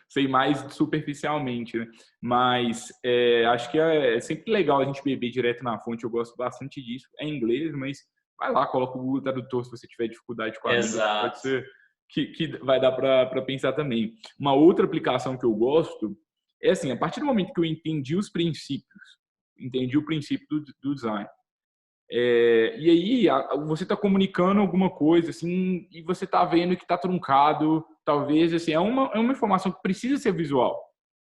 sei mais superficialmente, né? Mas acho que é sempre legal a gente beber direto na fonte. Eu gosto bastante disso. É em inglês, mas vai lá, coloca o Google Tradutor se você tiver dificuldade com a língua, que pode Exato. ser que vai dar para pensar também. Uma outra aplicação que eu gosto é assim, a partir do momento que eu entendi os princípios, entendi o princípio do design. E aí você está comunicando alguma coisa assim e você está vendo que está truncado, talvez assim é uma informação que precisa ser visual,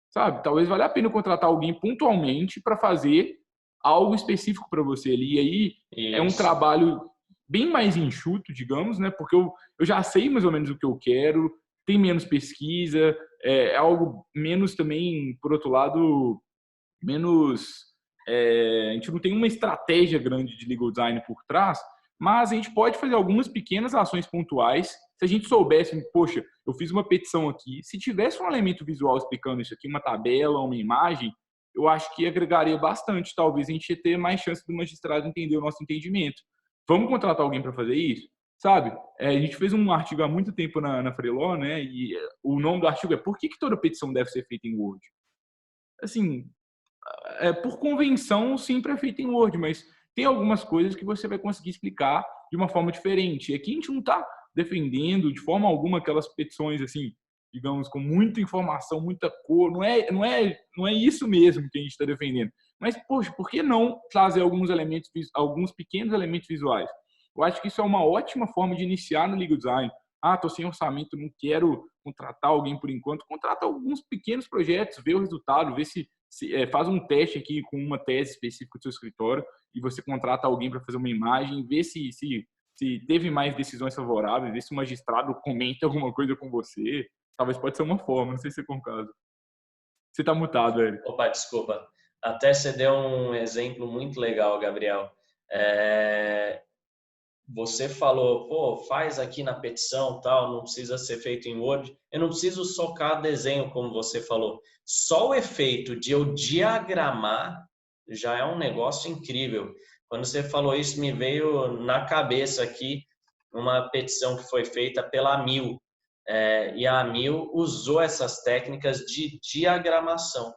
sabe? Talvez valha a pena contratar alguém pontualmente para fazer algo específico para você ali. E aí é um Isso. trabalho bem mais enxuto, digamos, né? Porque eu já sei mais ou menos o que eu quero, tem menos pesquisa, é algo menos também, por outro lado, menos. A gente não tem uma estratégia grande de legal design por trás, mas a gente pode fazer algumas pequenas ações pontuais. Se a gente soubesse, poxa, eu fiz uma petição aqui, se tivesse um elemento visual explicando isso aqui, uma tabela, uma imagem, eu acho que agregaria bastante. Talvez a gente ia ter mais chance do magistrado entender o nosso entendimento. Vamos contratar alguém para fazer isso? Sabe? A gente fez um artigo há muito tempo na Freeló, né? E o nome do artigo é Por que toda petição deve ser feita em Word? Assim, por convenção, sempre é feito em Word, mas tem algumas coisas que você vai conseguir explicar de uma forma diferente. E aqui a gente não está defendendo de forma alguma aquelas petições assim, digamos, com muita informação, muita cor. Não é isso mesmo que a gente está defendendo. Mas, poxa, por que não trazer alguns pequenos elementos visuais? Eu acho que isso é uma ótima forma de iniciar no legal design. Ah, estou sem orçamento, não quero contratar alguém por enquanto. Contrata alguns pequenos projetos, vê o resultado, vê se faz um teste aqui com uma tese específica do seu escritório e você contrata alguém para fazer uma imagem, vê se teve mais decisões favoráveis, vê se o magistrado comenta alguma coisa com você. Talvez pode ser uma forma, não sei se é com o caso. Você está mutado, velho. Opa, desculpa. Até você deu um exemplo muito legal, Gabriel. É, Você falou, pô, faz aqui na petição, tal, não precisa ser feito em Word. Eu não preciso socar desenho, como você falou. Só o efeito de eu diagramar já é um negócio incrível. Quando você falou isso, me veio na cabeça aqui uma petição que foi feita pela Amil. E a Amil usou essas técnicas de diagramação.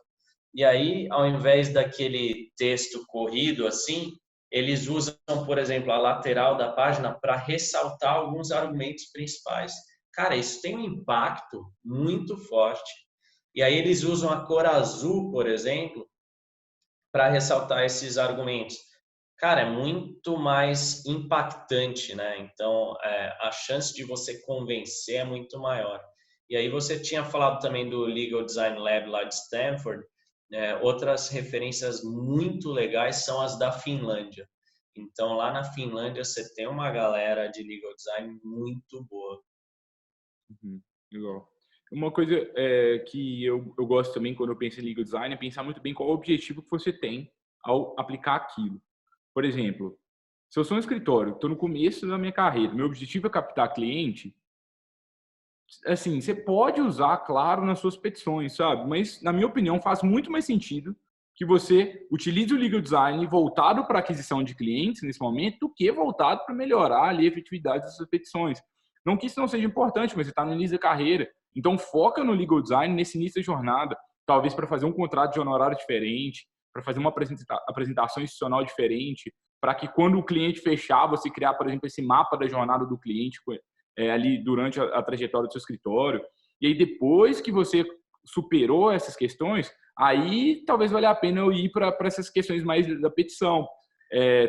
E aí, ao invés daquele texto corrido assim, eles usam, por exemplo, a lateral da página para ressaltar alguns argumentos principais. Cara, isso tem um impacto muito forte. E aí eles usam a cor azul, por exemplo, para ressaltar esses argumentos. Cara, é muito mais impactante, né? Então, a chance de você convencer é muito maior. E aí você tinha falado também do Legal Design Lab lá de Stanford. Outras referências muito legais são as da Finlândia. Então, lá na Finlândia você tem uma galera de legal design muito boa. Uhum, legal. uma coisa que eu gosto também quando eu penso em legal design é pensar muito bem qual é o objetivo que você tem ao aplicar aquilo. Por exemplo, se eu sou um escritório, estou no começo da minha carreira, meu objetivo é captar cliente, assim, você pode usar, claro, nas suas petições, sabe? Mas, na minha opinião, faz muito mais sentido que você utilize o legal design voltado para aquisição de clientes nesse momento do que voltado para melhorar ali a efetividade das suas petições. Não que isso não seja importante, mas você está no início da carreira. Então, foca no legal design nesse início da jornada, talvez para fazer um contrato de honorário diferente, para fazer uma apresentação institucional diferente, para que quando o cliente fechar, você criar, por exemplo, esse mapa da jornada do cliente ali durante a trajetória do seu escritório. E aí, depois que você superou essas questões, aí talvez valha a pena eu ir para essas questões mais da petição.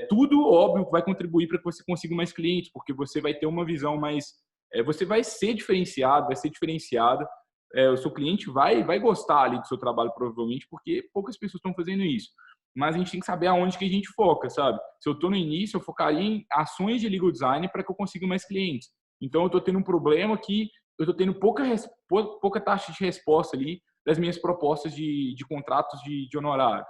Tudo, óbvio, vai contribuir para que você consiga mais clientes, porque você vai ter uma visão mais... você vai ser diferenciado, vai ser diferenciada. O seu cliente vai gostar ali do seu trabalho, provavelmente, porque poucas pessoas estão fazendo isso. Mas a gente tem que saber aonde que a gente foca, sabe? Se eu estou no início, eu focaria em ações de legal design para que eu consiga mais clientes. Então, eu estou tendo um problema que eu estou tendo pouca taxa de resposta ali das minhas propostas de contratos de honorários.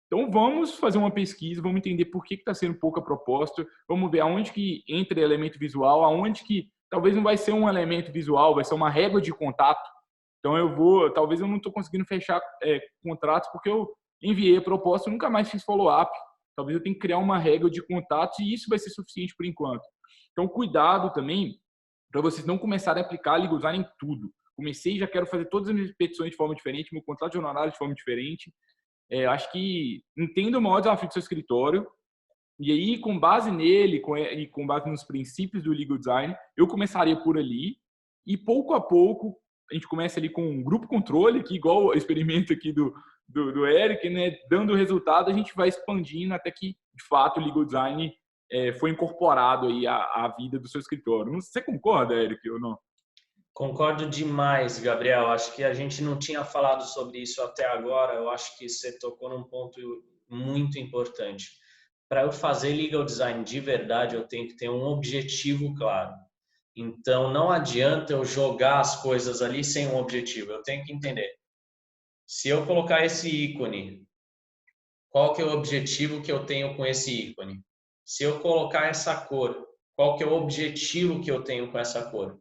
Então, vamos fazer uma pesquisa, vamos entender por que está sendo pouca proposta, vamos ver aonde que entra elemento visual, aonde que talvez não vai ser um elemento visual, vai ser uma régua de contato. Então, talvez eu não estou conseguindo fechar contratos porque eu enviei a proposta e nunca mais fiz follow-up. Talvez eu tenha que criar uma régua de contatos e isso vai ser suficiente por enquanto. Então, cuidado também para vocês não começarem a aplicar legal design em tudo. Comecei e já quero fazer todas as minhas petições de forma diferente, meu contrato de honorário de forma diferente. Acho que entenda o maior desafio do seu escritório e aí, com base nele e com base nos princípios do legal design, eu começaria por ali e pouco a pouco a gente começa ali com um grupo controle, que igual o experimento aqui do Eric, né? Dando resultado, a gente vai expandindo até que, de fato, o legal design foi incorporado aí à vida do seu escritório. Você concorda, Eric, ou não? Concordo demais, Gabriel. Acho que a gente não tinha falado sobre isso até agora. Eu acho que você tocou num ponto muito importante. Para eu fazer legal design de verdade, eu tenho que ter um objetivo claro. Então, não adianta eu jogar as coisas ali sem um objetivo. Eu tenho que entender. Se eu colocar esse ícone, qual que é o objetivo que eu tenho com esse ícone? Se eu colocar essa cor, qual que é o objetivo que eu tenho com essa cor?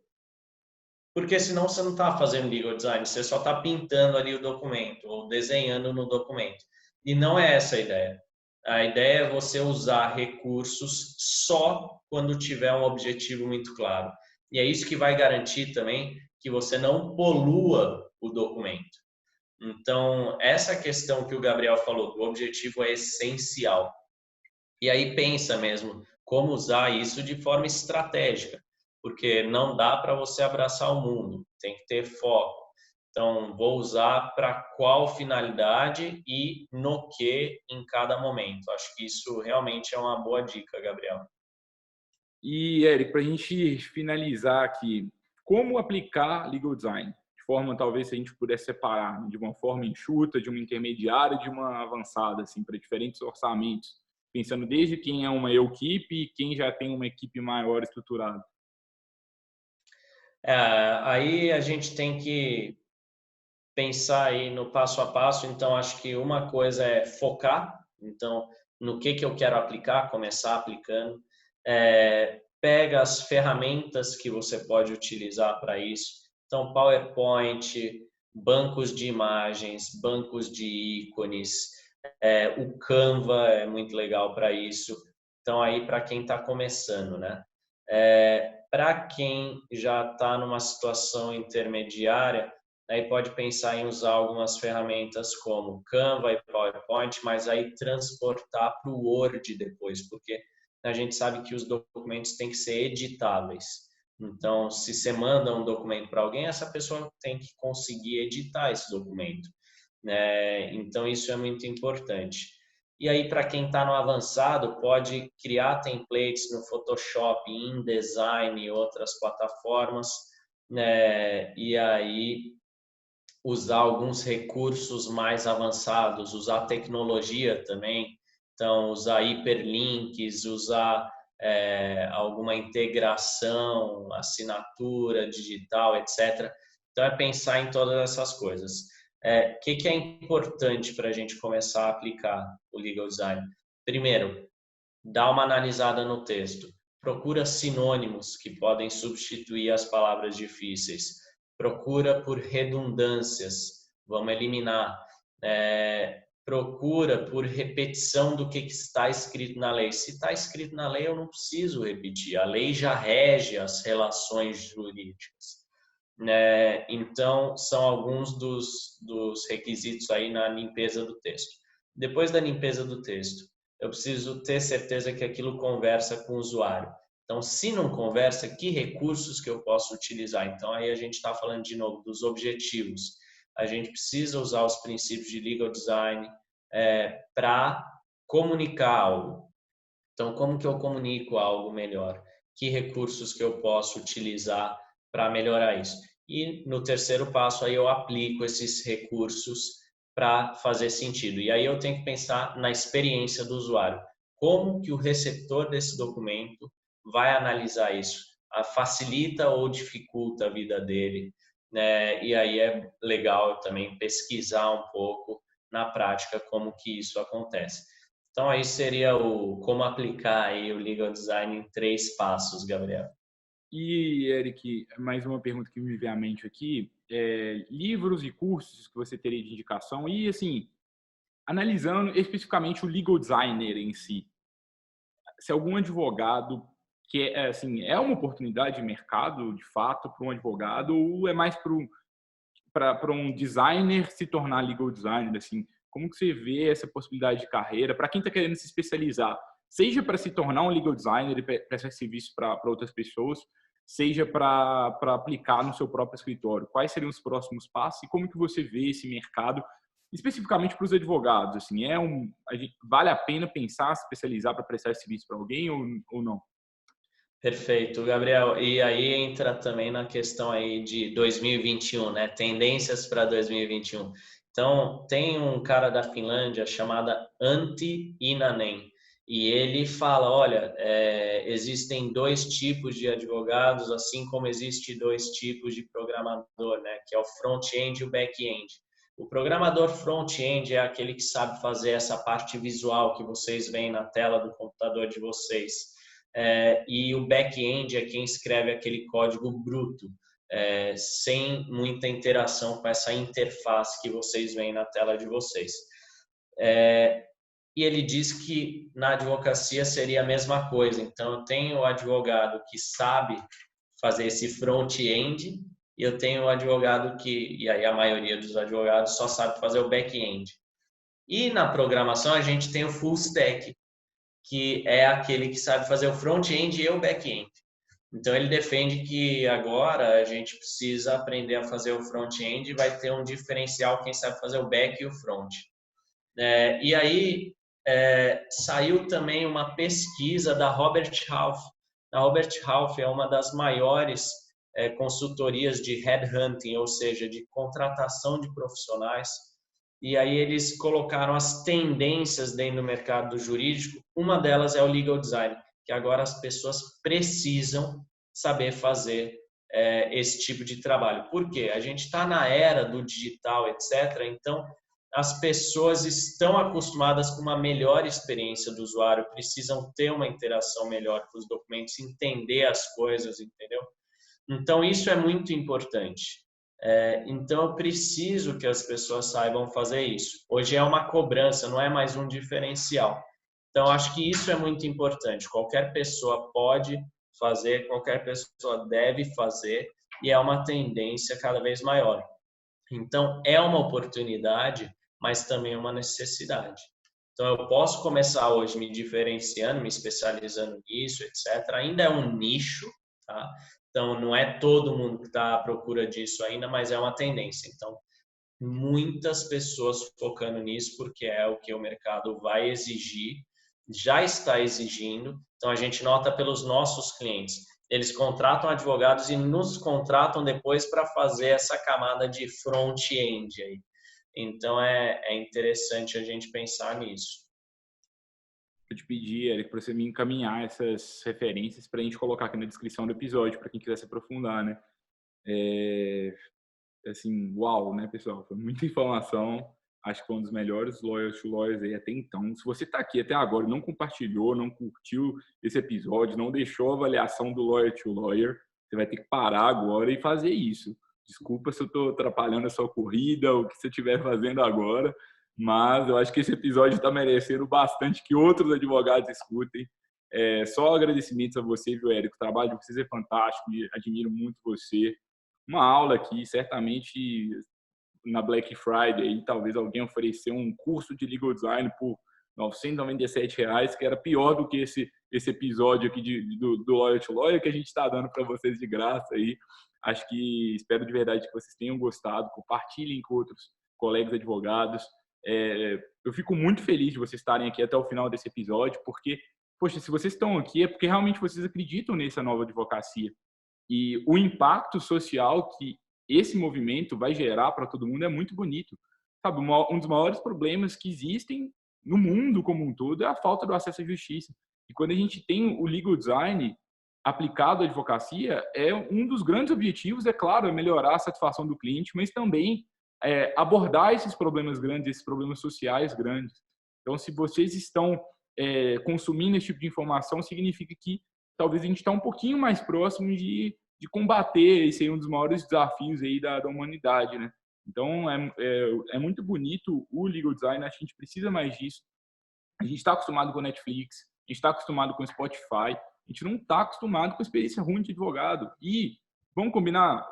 Porque senão você não está fazendo legal design, você só está pintando ali o documento ou desenhando no documento. E não é essa a ideia. A ideia é você usar recursos só quando tiver um objetivo muito claro. E é isso que vai garantir também que você não polua o documento. Então, essa questão que o Gabriel falou do objetivo é essencial. E aí pensa mesmo como usar isso de forma estratégica, porque não dá para você abraçar o mundo, tem que ter foco. Então, vou usar para qual finalidade e no que em cada momento. Acho que isso realmente é uma boa dica, Gabriel. E, Eric, para a gente finalizar aqui, como aplicar legal design? De forma, talvez, se a gente pudesse separar de uma forma enxuta, de uma intermediária, de uma avançada, assim, para diferentes orçamentos, pensando desde quem é uma equipe e quem já tem uma equipe maior estruturada. Aí a gente tem que pensar aí no passo a passo. Então, acho que uma coisa é focar. Então, no que eu quero aplicar, começar aplicando. Pega as ferramentas que você pode utilizar para isso. Então, PowerPoint, bancos de imagens, bancos de ícones, o Canva é muito legal para isso. Então, aí para quem está começando, né? Para quem já está numa situação intermediária, aí pode pensar em usar algumas ferramentas como Canva e PowerPoint, mas aí transportar para o Word depois, porque a gente sabe que os documentos têm que ser editáveis. Então, se você manda um documento para alguém, essa pessoa tem que conseguir editar esse documento. Então, isso é muito importante. E aí, para quem está no avançado, pode criar templates no Photoshop, InDesign e outras plataformas, e aí usar alguns recursos mais avançados, usar tecnologia também. Então, usar hiperlinks, usar alguma integração, assinatura digital, etc., Então, é pensar em todas essas coisas. O que é importante para a gente começar a aplicar o legal design? Primeiro, dá uma analisada no texto. Procura sinônimos que podem substituir as palavras difíceis. Procura por redundâncias. Vamos eliminar. Procura por repetição do que está escrito na lei. Se está escrito na lei, eu não preciso repetir. A lei já rege as relações jurídicas. Então, são alguns dos requisitos aí na limpeza do texto. Depois da limpeza do texto, eu preciso ter certeza que aquilo conversa com o usuário. Então, se não conversa, que recursos que eu posso utilizar? Então, aí a gente está falando de novo dos objetivos. A gente precisa usar os princípios de legal design para comunicar algo. Então, como que eu comunico algo melhor? Que recursos que eu posso utilizar para melhorar isso? E no terceiro passo, aí eu aplico esses recursos para fazer sentido. E aí eu tenho que pensar na experiência do usuário. Como que o receptor desse documento vai analisar isso? Facilita ou dificulta a vida dele? E aí é legal também pesquisar um pouco na prática como que isso acontece. Então aí seria como aplicar aí o legal design em 3 passos, Gabriel. E, Eric, mais uma pergunta que me veio à mente aqui, livros e cursos que você teria de indicação e, assim, analisando especificamente o legal designer em si, se algum advogado que assim, é uma oportunidade de mercado, de fato, para um advogado ou é mais para um designer se tornar legal designer, assim, como que você vê essa possibilidade de carreira para quem está querendo se especializar, seja para se tornar um legal designer e prestar serviço para outras pessoas, seja para aplicar no seu próprio escritório. Quais seriam os próximos passos e como que você vê esse mercado, especificamente para os advogados? Assim, vale a pena pensar, se especializar para prestar serviço para alguém ou não? Perfeito, Gabriel. E aí entra também na questão aí de 2021, né? Tendências para 2021. Então, tem um cara da Finlândia chamado Antti Inanen, e ele fala, olha, existem 2 tipos de advogados, assim como existe 2 tipos de programador, né? Que é o front-end e o back-end. O programador front-end é aquele que sabe fazer essa parte visual que vocês veem na tela do computador de vocês. E o back-end é quem escreve aquele código bruto, sem muita interação com essa interface que vocês veem na tela de vocês. E ele diz que na advocacia seria a mesma coisa. Então, eu tenho o advogado que sabe fazer esse front-end e eu tenho o advogado e aí a maioria dos advogados só sabe fazer o back-end. E na programação a gente tem o full stack, que é aquele que sabe fazer o front-end e o back-end. Então, ele defende que agora a gente precisa aprender a fazer o front-end e vai ter um diferencial quem sabe fazer o back e o front. E aí, saiu também uma pesquisa da Robert Half. A Robert Half é uma das maiores consultorias de headhunting, ou seja, de contratação de profissionais. E aí eles colocaram as tendências dentro do mercado jurídico. Uma delas é o legal design, que agora as pessoas precisam saber fazer esse tipo de trabalho. Por quê? A gente está na era do digital, etc. Então, as pessoas estão acostumadas com uma melhor experiência do usuário, precisam ter uma interação melhor com os documentos, entender as coisas, entendeu? Então, isso é muito importante. Então, eu preciso que as pessoas saibam fazer isso. Hoje é uma cobrança, não é mais um diferencial. Então, acho que isso é muito importante. Qualquer pessoa pode fazer, qualquer pessoa deve fazer, e é uma tendência cada vez maior. Então, é uma oportunidade, mas também uma necessidade. Então, eu posso começar hoje me diferenciando, me especializando nisso, etc. Ainda é um nicho, tá? Então, não é todo mundo que está à procura disso ainda, mas é uma tendência. Então, muitas pessoas focando nisso, porque é o que o mercado vai exigir, já está exigindo. Então, a gente nota pelos nossos clientes. Eles contratam advogados e nos contratam depois para fazer essa camada de front-end aí. Então, é interessante a gente pensar nisso. Eu te pedir, Eric, para você me encaminhar essas referências para a gente colocar aqui na descrição do episódio, para quem quiser se aprofundar, né? assim, uau, né, pessoal? Foi muita informação. Acho que foi um dos melhores Lawyer to Lawyers aí até então. Se você está aqui até agora e não compartilhou, não curtiu esse episódio, não deixou a avaliação do Lawyer to Lawyer, você vai ter que parar agora e fazer isso. Desculpa se eu estou atrapalhando a sua corrida ou o que você estiver fazendo agora, mas eu acho que esse episódio está merecendo bastante que outros advogados escutem. Só agradecimentos a você, viu, Érico? O trabalho de vocês é fantástico e admiro muito você. Uma aula aqui, certamente na Black Friday, e talvez alguém ofereceu um curso de legal design por R$ 997, que era pior do que esse episódio aqui do Lawyer to Lawyer que a gente está dando para vocês de graça aí. Acho que espero de verdade que vocês tenham gostado, compartilhem com outros colegas advogados. Eu fico muito feliz de vocês estarem aqui até o final desse episódio, porque, poxa, se vocês estão aqui é porque realmente vocês acreditam nessa nova advocacia. E o impacto social que esse movimento vai gerar para todo mundo é muito bonito. Sabe, um dos maiores problemas que existem no mundo como um todo é a falta do acesso à justiça. E quando a gente tem o legal design aplicado à advocacia, um dos grandes objetivos, é claro, é melhorar a satisfação do cliente, mas também abordar esses problemas grandes, esses problemas sociais grandes. Então, se vocês estão consumindo esse tipo de informação, significa que talvez a gente está um pouquinho mais próximo de combater esse aí, um dos maiores desafios aí da humanidade, né? Então, é muito bonito o legal design, acho que a gente precisa mais disso. A gente está acostumado com a Netflix, a gente está acostumado com o Spotify, a gente não está acostumado com a experiência ruim de advogado. E, vamos combinar,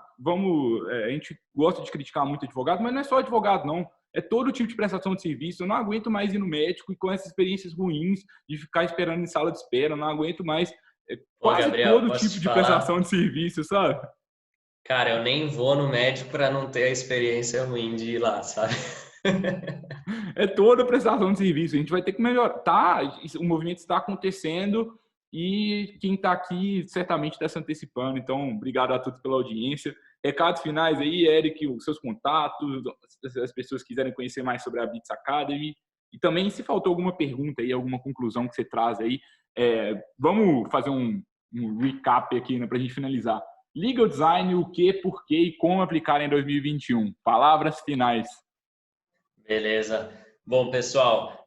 a gente gosta de criticar muito advogado, mas não é só advogado, não. É todo tipo de prestação de serviço. Eu não aguento mais ir no médico e com essas experiências ruins de ficar esperando em sala de espera, eu não aguento mais Ô, quase Gabriel, todo posso tipo te de falar? prestação de serviço, sabe? Cara, eu nem vou no médico para não ter a experiência ruim de ir lá, sabe? É toda prestação de serviço. A gente vai ter que melhorar. Tá, o movimento está acontecendo e quem está aqui certamente está se antecipando. Então, obrigado a todos pela audiência. Recados finais aí, Eric, os seus contatos, se as pessoas quiserem conhecer mais sobre a Bits Academy. E também, se faltou alguma pergunta aí, alguma conclusão que você traz aí, vamos fazer um recap aqui, né, para a gente finalizar. Legal design, o que, por quê e como aplicar em 2021. Palavras finais. Beleza. Bom, pessoal,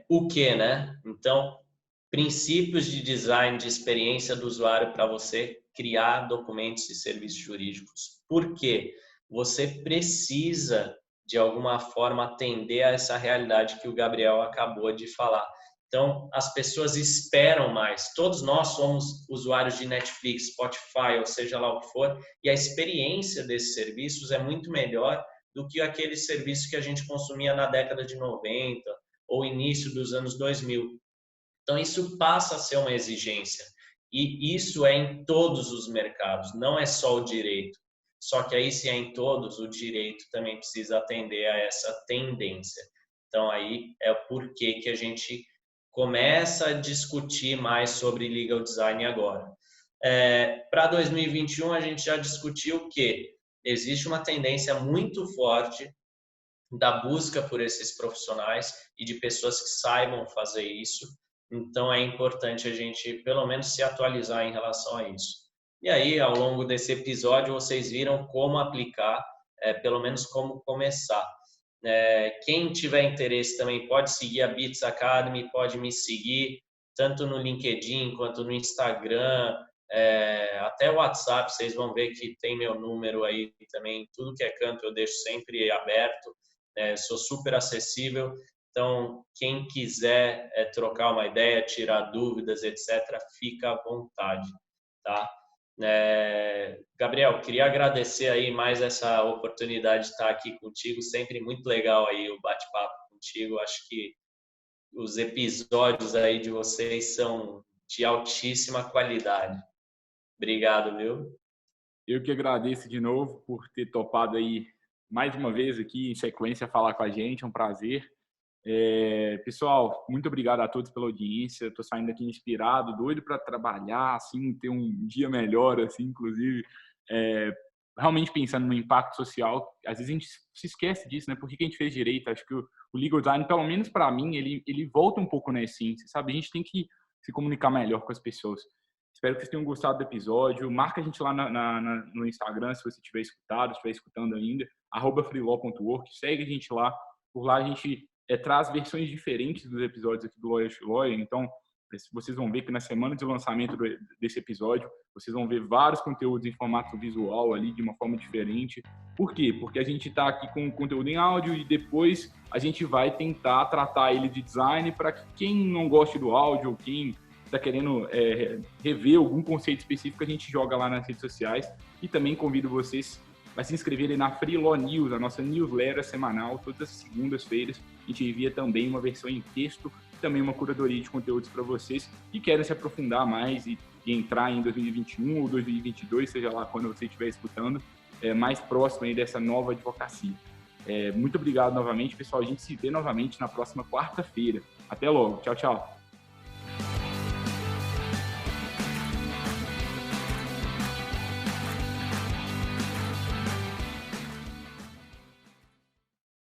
o que, né? Então, princípios de design de experiência do usuário para você criar documentos e serviços jurídicos. Por quê? Você precisa, de alguma forma, atender a essa realidade que o Gabriel acabou de falar. Então, as pessoas esperam mais. Todos nós somos usuários de Netflix, Spotify, ou seja lá o que for, e a experiência desses serviços é muito melhor do que aquele serviço que a gente consumia na década de 90 ou início dos anos 2000. Então, isso passa a ser uma exigência. E isso é em todos os mercados, não é só o direito. Só que aí, se é em todos, o direito também precisa atender a essa tendência. Então, aí é o porquê que a gente começa a discutir mais sobre legal design agora. Para 2021, a gente já discutiu que existe uma tendência muito forte da busca por esses profissionais e de pessoas que saibam fazer isso. Então, é importante a gente, pelo menos, se atualizar em relação a isso. E aí, ao longo desse episódio, vocês viram como aplicar, pelo menos como começar. Quem tiver interesse também pode seguir a Bits Academy, pode me seguir tanto no LinkedIn quanto no Instagram, até o WhatsApp, vocês vão ver que tem meu número aí também, tudo que é canto eu deixo sempre aberto, sou super acessível, então quem quiser trocar uma ideia, tirar dúvidas, etc., fica à vontade, tá? Gabriel, queria agradecer aí mais essa oportunidade de estar aqui contigo, sempre muito legal aí o bate-papo contigo, acho que os episódios aí de vocês são de altíssima qualidade. Obrigado, viu? Eu que agradeço de novo por ter topado aí mais uma vez aqui em sequência falar com a gente, é um prazer. Pessoal, muito obrigado a todos pela audiência. Estou saindo aqui inspirado, doido para trabalhar, assim, ter um dia melhor, assim, inclusive, realmente pensando no impacto social. Às vezes a gente se esquece disso, né? Por que a gente fez direito? Acho que o legal design, pelo menos para mim, ele volta um pouco na essência, sabe? A gente tem que se comunicar melhor com as pessoas. Espero que vocês tenham gostado do episódio. Marca a gente lá no Instagram, se você tiver escutado, se estiver escutando ainda, @freelaw.work. Segue a gente lá. Por lá a gente traz versões diferentes dos episódios aqui do Lawyer to Lawyer. Então, vocês vão ver que na semana de lançamento desse episódio, vocês vão ver vários conteúdos em formato visual ali, de uma forma diferente. Por quê? Porque a gente está aqui com conteúdo em áudio e depois a gente vai tentar tratar ele de design para que quem não goste do áudio ou quem está querendo rever algum conceito específico, a gente joga lá nas redes sociais. E também convido vocês a se inscreverem na Free Law News, a nossa newsletter semanal, todas as segundas-feiras. A gente envia também uma versão em texto, também uma curadoria de conteúdos para vocês que querem se aprofundar mais e entrar em 2021 ou 2022, seja lá quando você estiver escutando, mais próximo aí dessa nova advocacia. Muito obrigado novamente, pessoal. A gente se vê novamente na próxima quarta-feira. Até logo. Tchau, tchau.